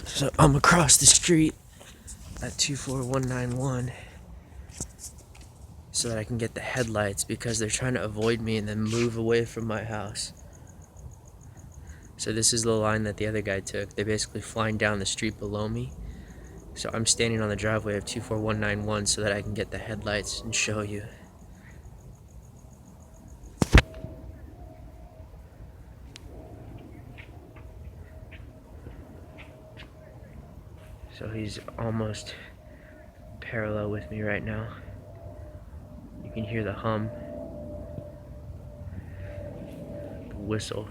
So I'm across the street at 24191 so that I can get the headlights because they're trying to avoid me and then move away from my house. So this is the line that the other guy took. They're basically flying down the street below me. So I'm standing on the driveway of 24191 so that I can get the headlights and show you. So he's almost parallel with me right now. You can hear the hum, the whistle.